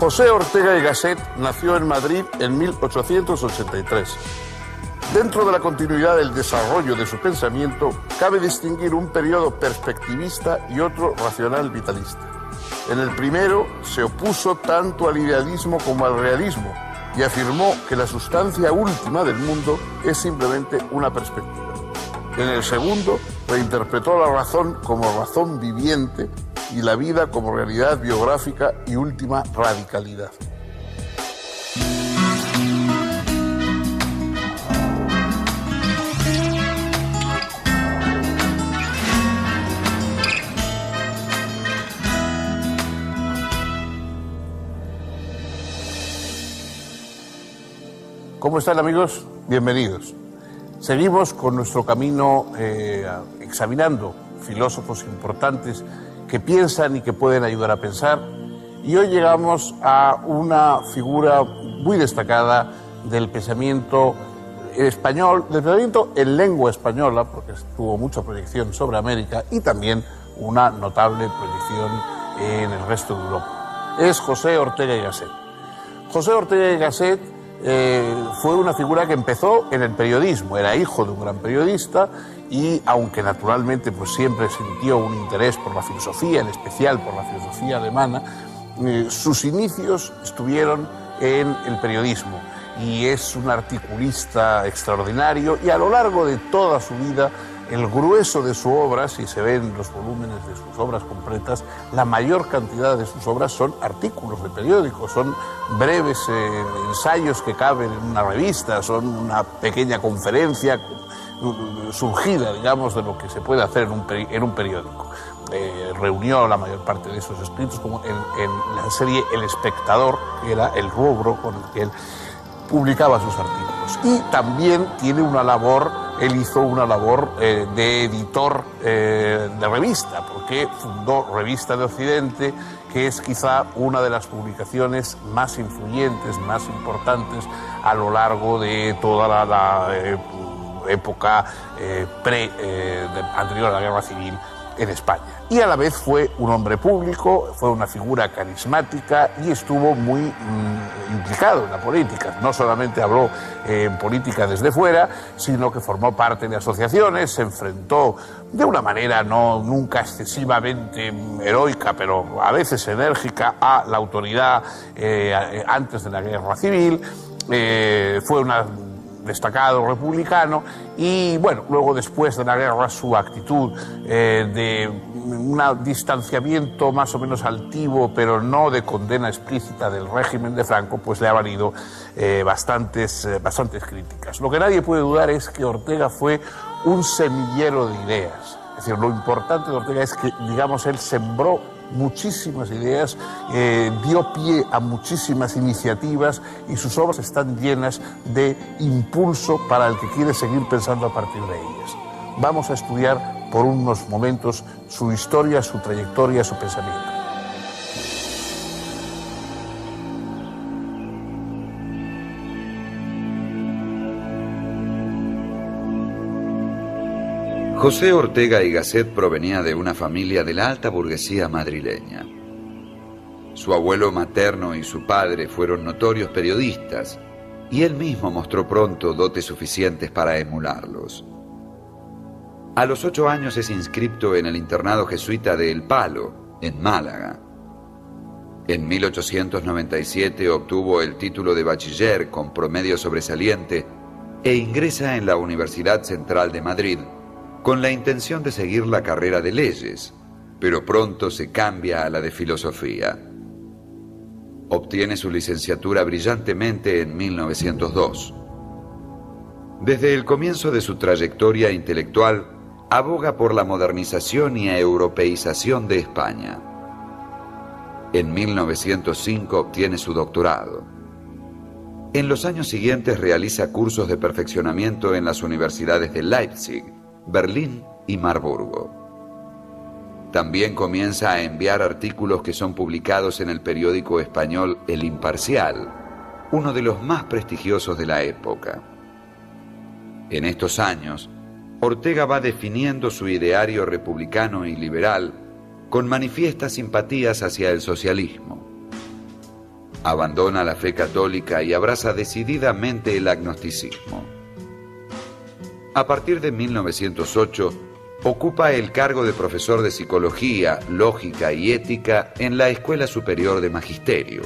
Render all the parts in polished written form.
José Ortega y Gasset nació en Madrid en 1883. Dentro de la continuidad del desarrollo de su pensamiento, cabe distinguir un periodo perspectivista y otro racional vitalista. En el primero se opuso tanto al idealismo como al realismo y afirmó que la sustancia última del mundo es simplemente una perspectiva. En el segundo reinterpretó la razón como razón viviente y la vida como realidad biográfica y última radicalidad. ¿Cómo están, amigos? Bienvenidos. Seguimos con nuestro camino examinando filósofos importantes que piensan y que pueden ayudar a pensar. Y hoy llegamos a una figura muy destacada del pensamiento español, del pensamiento en lengua española, porque tuvo mucha proyección sobre América y también una notable proyección en el resto de Europa. Es José Ortega y Gasset. José Ortega y Gasset fue una figura que empezó en el periodismo, era hijo de un gran periodista y aunque naturalmente pues siempre sintió un interés por la filosofía, en especial por la filosofía alemana, sus inicios estuvieron en el periodismo y es un articulista extraordinario y a lo largo de toda su vida el grueso de su obra, si se ven los volúmenes de sus obras completas, la mayor cantidad de sus obras son artículos de periódicos, son breves ensayos que caben en una revista, son una pequeña conferencia surgida, digamos, de lo que se puede hacer en un periódico. Reunió la mayor parte de esos escritos como en la serie El Espectador, que era el rubro con el que él publicaba sus artículos. Y también tiene una labor, él hizo una labor de editor de revista, porque fundó Revista de Occidente, que es quizá una de las publicaciones más influyentes, más importantes a lo largo de toda la época anterior a la Guerra Civil en España. Y a la vez fue un hombre público, fue una figura carismática y estuvo muy implicado en la política. No solamente habló en política desde fuera, sino que formó parte de asociaciones, se enfrentó de una manera nunca excesivamente heroica, pero a veces enérgica, a la autoridad antes de la Guerra Civil. Fue un destacado republicano y bueno, luego después de la guerra su actitud de un distanciamiento más o menos altivo pero no de condena explícita del régimen de Franco pues le ha valido bastantes críticas. Lo que nadie puede dudar es que Ortega fue un semillero de ideas, es decir, lo importante de Ortega es que, digamos, él sembró muchísimas ideas, dio pie a muchísimas iniciativas y sus obras están llenas de impulso para el que quiere seguir pensando a partir de ellas. Vamos a estudiar por unos momentos su historia, su trayectoria, su pensamiento. José Ortega y Gasset provenía de una familia de la alta burguesía madrileña. Su abuelo materno y su padre fueron notorios periodistas y él mismo mostró pronto dotes suficientes para emularlos. A los 8 años es inscripto en el internado jesuita de El Palo, en Málaga. En 1897 obtuvo el título de bachiller con promedio sobresaliente e ingresa en la Universidad Central de Madrid con la intención de seguir la carrera de leyes, pero pronto se cambia a la de filosofía. Obtiene su licenciatura brillantemente en 1902. Desde el comienzo de su trayectoria intelectual, aboga por la modernización y europeización de España. En 1905 obtiene su doctorado. En los años siguientes realiza cursos de perfeccionamiento en las universidades de Leipzig, Berlín y Marburgo. También comienza a enviar artículos que son publicados en el periódico español El Imparcial, uno de los más prestigiosos de la época. En estos años, Ortega va definiendo su ideario republicano y liberal con manifiestas simpatías hacia el socialismo. Abandona la fe católica y abraza decididamente el agnosticismo. A partir de 1908, ocupa el cargo de profesor de Psicología, Lógica y Ética en la Escuela Superior de Magisterio.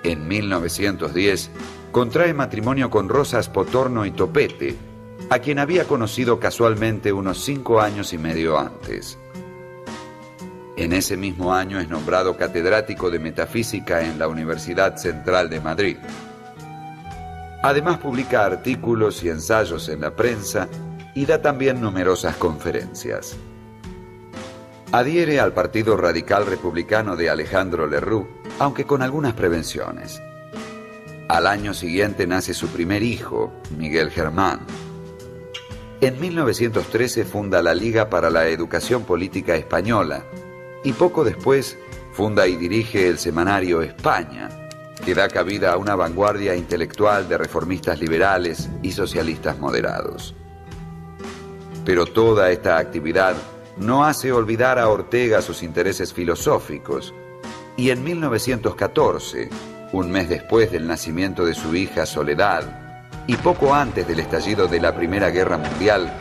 En 1910, contrae matrimonio con Rosa Spotorno y Topete, a quien había conocido casualmente unos 5 años y medio antes. En ese mismo año es nombrado catedrático de Metafísica en la Universidad Central de Madrid. Además publica artículos y ensayos en la prensa y da también numerosas conferencias. Adhiere al Partido Radical Republicano de Alejandro Lerroux, aunque con algunas prevenciones. Al año siguiente nace su primer hijo, Miguel Germán. En 1913 funda la Liga para la Educación Política Española y poco después funda y dirige el semanario España, que da cabida a una vanguardia intelectual de reformistas liberales y socialistas moderados. Pero toda esta actividad no hace olvidar a Ortega sus intereses filosóficos, y en 1914, un mes después del nacimiento de su hija Soledad, y poco antes del estallido de la Primera Guerra Mundial,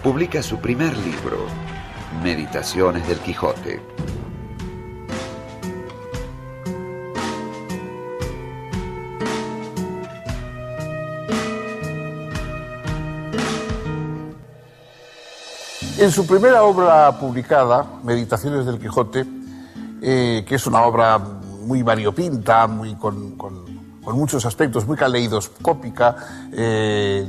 publica su primer libro, Meditaciones del Quijote. En su primera obra publicada, Meditaciones del Quijote, que es una obra muy variopinta, con muchos aspectos, muy caleidoscópica,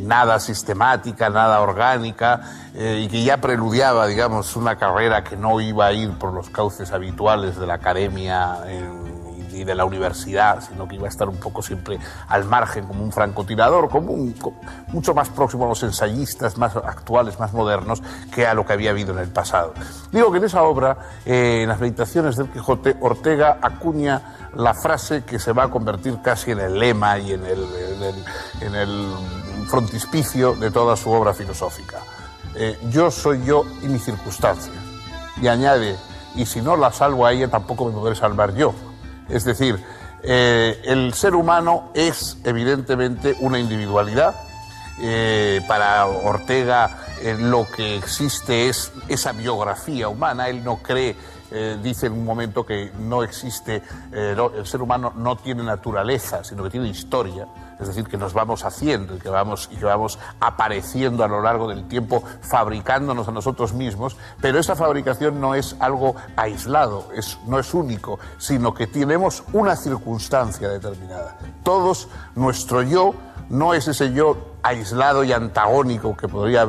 nada sistemática, nada orgánica, y que ya preludiaba, digamos, una carrera que no iba a ir por los cauces habituales de la academia y de la universidad, sino que iba a estar un poco siempre al margen, como un francotirador, mucho más próximo a los ensayistas más actuales, más modernos, que a lo que había habido en el pasado. Digo que en esa obra, en las Meditaciones del Quijote, Ortega acuña la frase que se va a convertir casi en el lema y en el frontispicio de toda su obra filosófica. Yo soy yo y mi circunstancia. Y añade, y si no la salvo a ella, tampoco me podré salvar yo. Es decir, el ser humano es evidentemente una individualidad. Para Ortega lo que existe es esa biografía humana. Él no cree, dice en un momento que no existe, el ser humano no tiene naturaleza, sino que tiene historia. Es decir, que nos vamos haciendo y que vamos apareciendo a lo largo del tiempo, fabricándonos a nosotros mismos, pero esa fabricación no es algo aislado, no es único, sino que tenemos una circunstancia determinada. Todos, nuestro yo no es ese yo aislado y antagónico que podría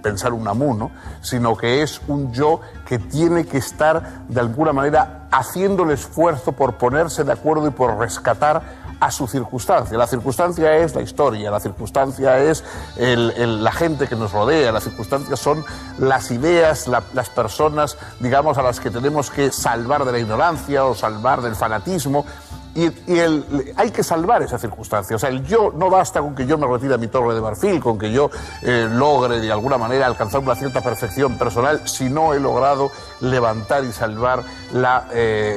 pensar Unamuno, sino que es un yo que tiene que estar de alguna manera haciendo el esfuerzo por ponerse de acuerdo y por rescatar a su circunstancia. La circunstancia es la historia, la circunstancia es la gente que nos rodea, las circunstancias son las ideas, las personas, digamos, a las que tenemos que salvar de la ignorancia o salvar del fanatismo. Y hay que salvar esa circunstancia. O sea, el yo no basta con que yo me retire a mi torre de marfil, con que yo logre de alguna manera alcanzar una cierta perfección personal, si no he logrado levantar y salvar la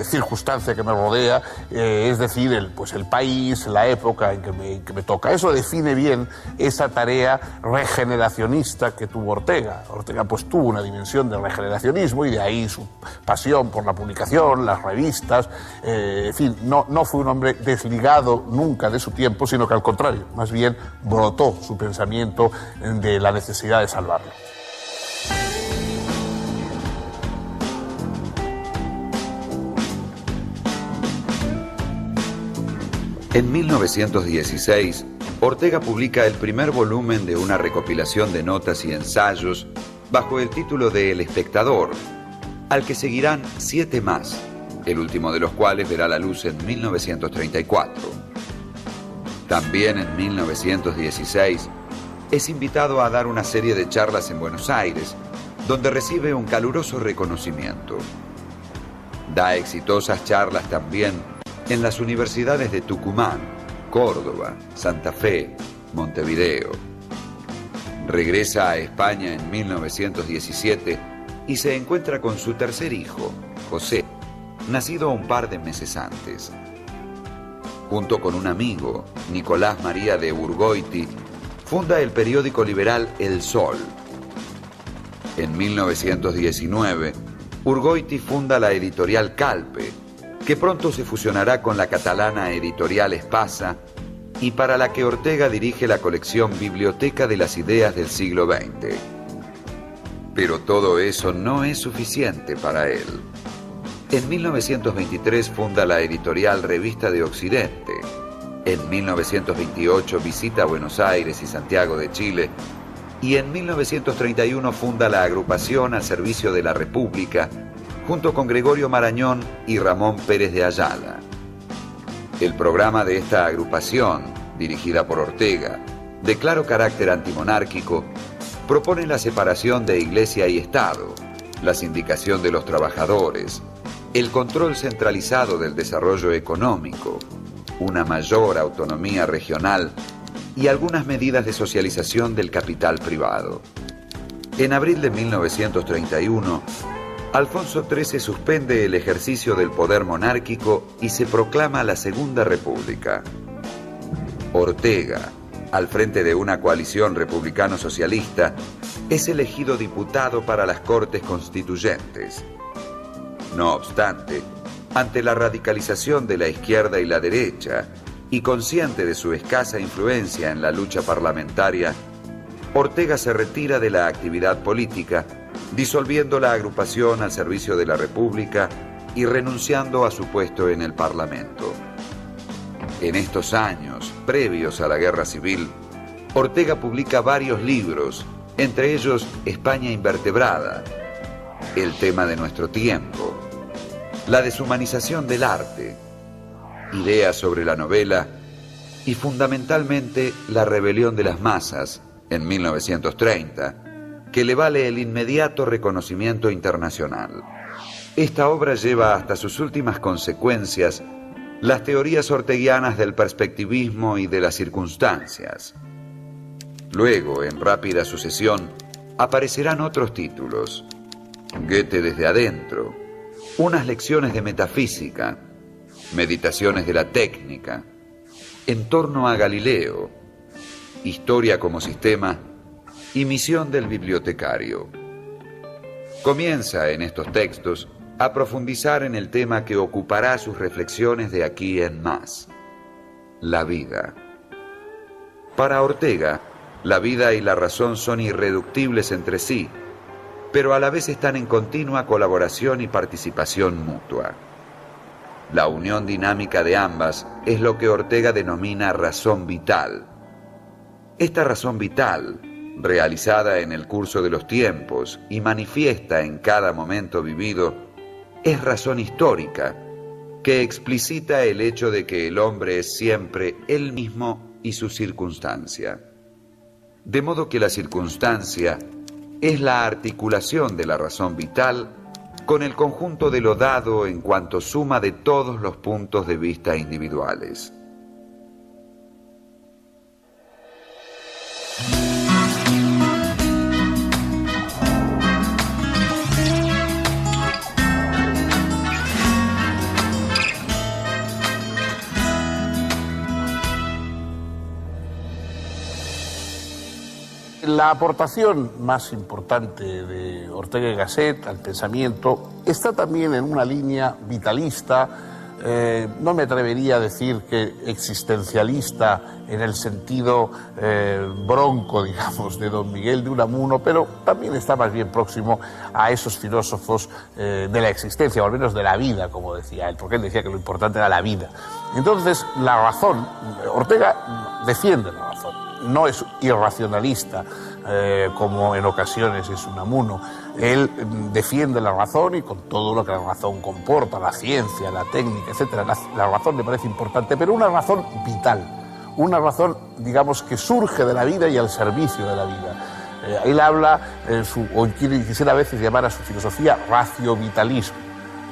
circunstancia que me rodea, es decir, el país, la época en que me toca. Eso define bien esa tarea regeneracionista que tuvo Ortega. Ortega pues tuvo una dimensión de regeneracionismo y de ahí su pasión por la publicación, las revistas, en fin, no fue un hombre desligado nunca de su tiempo, sino que al contrario, más bien brotó su pensamiento de la necesidad de salvarlo. En 1916, Ortega publica el primer volumen de una recopilación de notas y ensayos bajo el título de El Espectador, al que seguirán 7 más, el último de los cuales verá la luz en 1934. También en 1916 es invitado a dar una serie de charlas en Buenos Aires, donde recibe un caluroso reconocimiento. Da exitosas charlas también en las universidades de Tucumán, Córdoba, Santa Fe, Montevideo. Regresa a España en 1917 y se encuentra con su tercer hijo, José, nacido un par de meses antes. junto con un amigo, Nicolás María de Urgoiti, funda el periódico liberal El Sol. En 1919, Urgoiti funda la editorial Calpe, que pronto se fusionará con la catalana editorial Espasa y para la que Ortega dirige la colección Biblioteca de las Ideas del siglo XX. Pero todo eso no es suficiente para él. En 1923 funda la editorial Revista de Occidente. En 1928 visita Buenos Aires y Santiago de Chile. Y en 1931 funda la agrupación al servicio de la República, junto con Gregorio Marañón y Ramón Pérez de Ayala. El programa de esta agrupación, dirigida por Ortega, de claro carácter antimonárquico, propone la separación de Iglesia y Estado, la sindicación de los trabajadores, el control centralizado del desarrollo económico, una mayor autonomía regional y algunas medidas de socialización del capital privado. En abril de 1931, Alfonso XIII suspende el ejercicio del poder monárquico y se proclama la Segunda República. Ortega, al frente de una coalición republicano-socialista, es elegido diputado para las Cortes Constituyentes. No obstante, ante la radicalización de la izquierda y la derecha, y consciente de su escasa influencia en la lucha parlamentaria, Ortega se retira de la actividad política, disolviendo la agrupación al servicio de la República y renunciando a su puesto en el Parlamento. En estos años, previos a la Guerra Civil, Ortega publica varios libros, entre ellos España invertebrada, El tema de nuestro tiempo, La deshumanización del arte, Ideas sobre la novela y fundamentalmente La rebelión de las masas, en 1930, que le vale el inmediato reconocimiento internacional. Esta obra lleva hasta sus últimas consecuencias las teorías orteguianas del perspectivismo y de las circunstancias. Luego, en rápida sucesión, aparecerán otros títulos: Goethe desde adentro, Unas lecciones de metafísica, Meditaciones de la técnica, En torno a Galileo, Historia como sistema y Misión del bibliotecario. Comienza en estos textos a profundizar en el tema que ocupará sus reflexiones de aquí en más: la vida. Para Ortega, la vida y la razón son irreductibles entre sí, pero a la vez están en continua colaboración y participación mutua. La unión dinámica de ambas es lo que Ortega denomina razón vital. Esta razón vital, realizada en el curso de los tiempos y manifiesta en cada momento vivido, es razón histórica, que explicita el hecho de que el hombre es siempre él mismo y su circunstancia. De modo que la circunstancia es la articulación de la razón vital con el conjunto de lo dado en cuanto suma de todos los puntos de vista individuales. La aportación más importante de Ortega y Gasset al pensamiento está también en una línea vitalista, no me atrevería a decir que existencialista en el sentido bronco, digamos, de don Miguel de Unamuno, pero también está más bien próximo a esos filósofos de la existencia, o al menos de la vida, como decía él, porque él decía que lo importante era la vida. Entonces, la razón, Ortega defiende la razón, no es irracionalista, como en ocasiones es Unamuno. Él defiende la razón y con todo lo que la razón comporta, la ciencia, la técnica, etc. La razón le parece importante, pero una razón vital, una razón, digamos, que surge de la vida y al servicio de la vida. Él habla, quisiera a veces llamar a su filosofía raciovitalismo.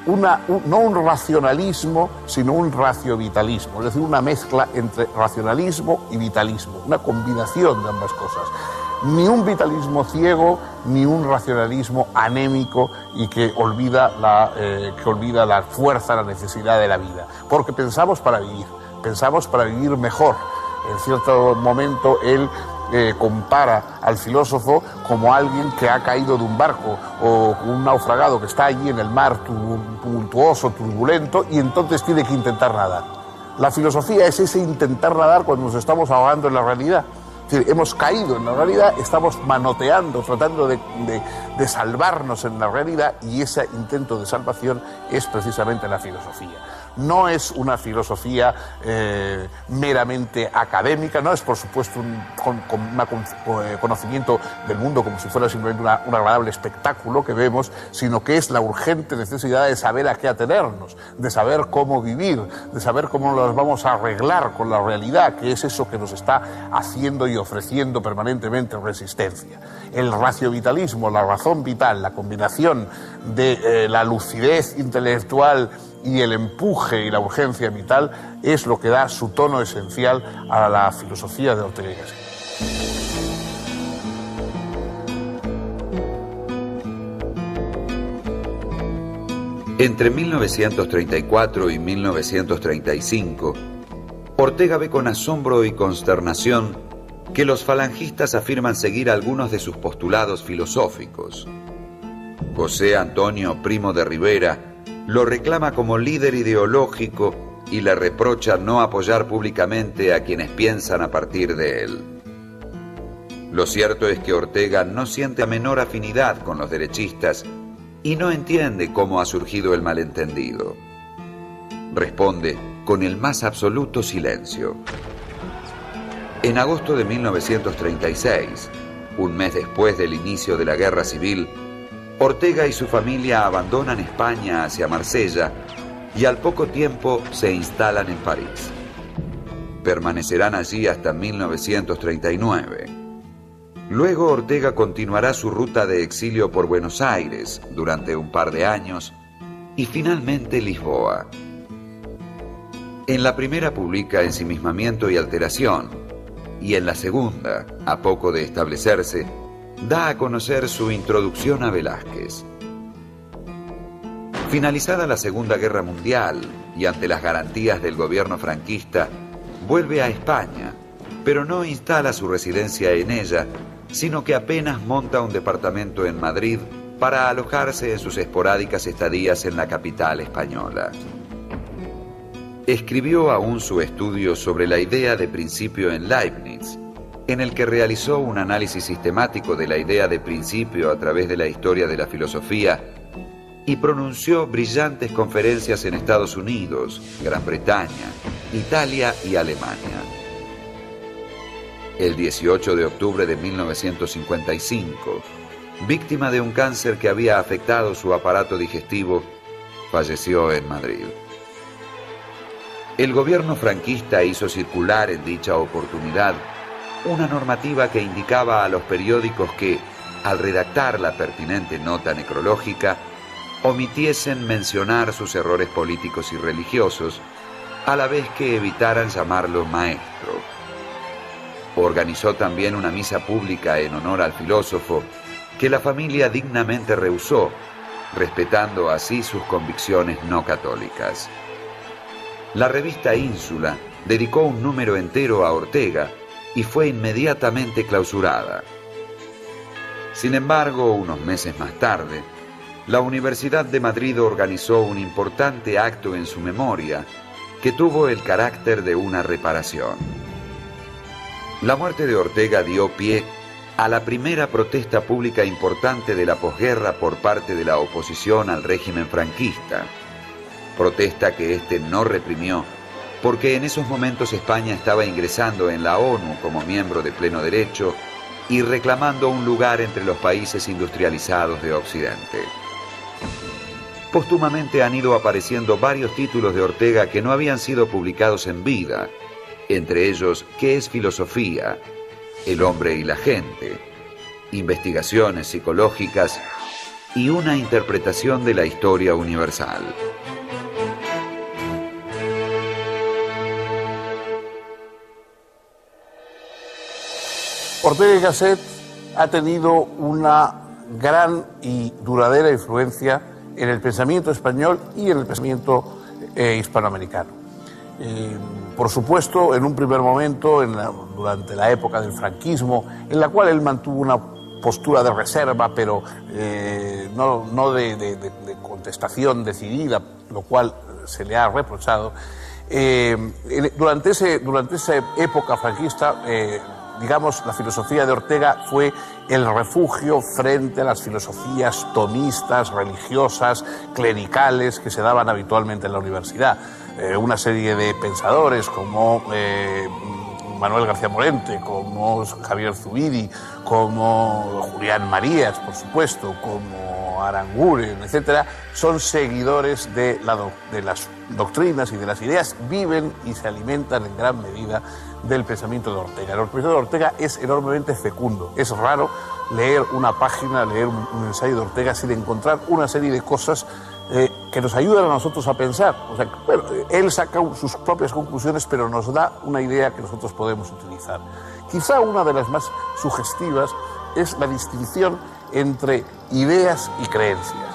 No un racionalismo, sino un raciovitalismo, es decir, una mezcla entre racionalismo y vitalismo, una combinación de ambas cosas. Ni un vitalismo ciego, ni un racionalismo anémico y que olvida la fuerza, la necesidad de la vida. Porque pensamos para vivir, pensamos para vivir mejor. En cierto momento él compara al filósofo como alguien que ha caído de un barco o un naufragado que está allí en el mar tumultuoso, turbulento, y entonces tiene que intentar nadar. La filosofía es ese intentar nadar cuando nos estamos ahogando en la realidad. Es decir, hemos caído en la realidad, estamos manoteando, tratando de salvarnos en la realidad, y ese intento de salvación es precisamente la filosofía. No es una filosofía meramente académica, no es por supuesto un conocimiento del mundo como si fuera simplemente un agradable espectáculo que vemos, sino que es la urgente necesidad de saber a qué atenernos, de saber cómo vivir, de saber cómo nos vamos a arreglar con la realidad, que es eso que nos está haciendo y ofreciendo permanentemente resistencia. El raciovitalismo, la razón vital, la combinación de la lucidez intelectual y el empuje y la urgencia vital es lo que da su tono esencial a la filosofía de Ortega y Gasset. Entre 1934 y 1935, Ortega ve con asombro y consternación que los falangistas afirman seguir algunos de sus postulados filosóficos. José Antonio Primo de Rivera lo reclama como líder ideológico y le reprocha no apoyar públicamente a quienes piensan a partir de él. Lo cierto es que Ortega no siente la menor afinidad con los derechistas y no entiende cómo ha surgido el malentendido. Responde con el más absoluto silencio. En agosto de 1936, un mes después del inicio de la Guerra Civil, Ortega y su familia abandonan España hacia Marsella y al poco tiempo se instalan en París. Permanecerán allí hasta 1939. Luego Ortega continuará su ruta de exilio por Buenos Aires durante un par de años y finalmente Lisboa. En la primera publica Ensimismamiento y Alteración, y en la segunda, a poco de establecerse, da a conocer su introducción a Velázquez. Finalizada la Segunda Guerra Mundial y ante las garantías del gobierno franquista, vuelve a España, pero no instala su residencia en ella, sino que apenas monta un departamento en Madrid para alojarse en sus esporádicas estadías en la capital española. Escribió aún su estudio sobre la idea de principio en Leibniz, en el que realizó un análisis sistemático de la idea de principio a través de la historia de la filosofía y pronunció brillantes conferencias en Estados Unidos, Gran Bretaña, Italia y Alemania. El 18 de octubre de 1955, víctima de un cáncer que había afectado su aparato digestivo, falleció en Madrid. El gobierno franquista hizo circular en dicha oportunidad una normativa que indicaba a los periódicos que, al redactar la pertinente nota necrológica, omitiesen mencionar sus errores políticos y religiosos, a la vez que evitaran llamarlo maestro. Organizó también una misa pública en honor al filósofo, que la familia dignamente rehusó, respetando así sus convicciones no católicas. La revista Ínsula dedicó un número entero a Ortega y fue inmediatamente clausurada. Sin embargo, unos meses más tarde, la Universidad de Madrid organizó un importante acto en su memoria que tuvo el carácter de una reparación. La muerte de Ortega dio pie a la primera protesta pública importante de la posguerra por parte de la oposición al régimen franquista, protesta que éste no reprimió, porque en esos momentos España estaba ingresando en la ONU como miembro de pleno derecho y reclamando un lugar entre los países industrializados de Occidente. Póstumamente han ido apareciendo varios títulos de Ortega que no habían sido publicados en vida, entre ellos ¿Qué es filosofía?, El hombre y la gente, Investigaciones psicológicas y una interpretación de la historia universal. Ortega y Gasset ha tenido una gran y duradera influencia en el pensamiento español y en el pensamiento hispanoamericano. Por supuesto, en un primer momento, durante la época del franquismo, en la cual él mantuvo una postura de reserva, pero no de contestación decidida, lo cual se le ha reprochado. Durante esa época franquista, digamos, la filosofía de Ortega fue el refugio frente a las filosofías tomistas, religiosas, clericales que se daban habitualmente en la universidad. Una serie de pensadores como Manuel García Morente, como Javier Zubiri, como Julián Marías, por supuesto, como Aranguren, etcétera, son seguidores de las doctrinas y de las ideas, viven y se alimentan en gran medida del pensamiento de Ortega. El pensamiento de Ortega es enormemente fecundo. Es raro leer una página, leer un ensayo de Ortega sin encontrar una serie de cosas que nos ayudan a nosotros a pensar. O sea, bueno, él saca sus propias conclusiones, pero nos da una idea que nosotros podemos utilizar. Quizá una de las más sugestivas es la distinción entre ideas y creencias.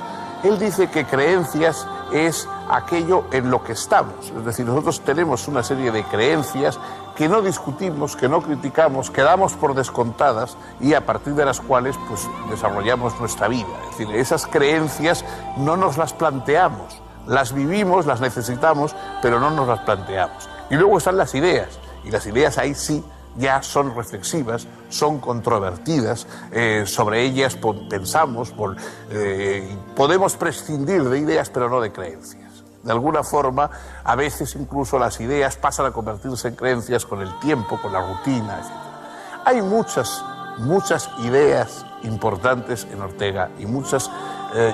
Él dice que creencias es aquello en lo que estamos. Es decir, nosotros tenemos una serie de creencias que no discutimos, que no criticamos, que damos por descontadas y a partir de las cuales pues, desarrollamos nuestra vida. Es decir, esas creencias no nos las planteamos, las vivimos, las necesitamos, pero no nos las planteamos. Y luego están las ideas, y las ideas ahí sí ya son reflexivas, son controvertidas, sobre ellas pensamos, podemos prescindir de ideas, pero no de creencias. De alguna forma, a veces incluso las ideas pasan a convertirse en creencias con el tiempo, con la rutina, etc. Hay muchas ideas importantes en Ortega y muchas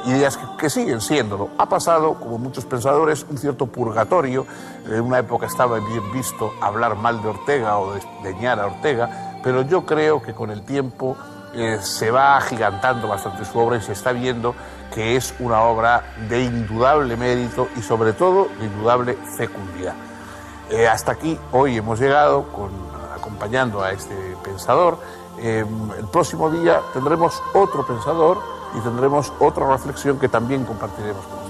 ideas que siguen siéndolo. Ha pasado, como muchos pensadores, un cierto purgatorio. En una época estaba bien visto hablar mal de Ortega o desdeñar a Ortega, pero yo creo que con el tiempo se va agigantando bastante su obra y se está viendo que es una obra de indudable mérito y sobre todo de indudable fecundidad. Hasta aquí hoy hemos llegado acompañando a este pensador. El próximo día tendremos otro pensador y tendremos otra reflexión que también compartiremos con ustedes.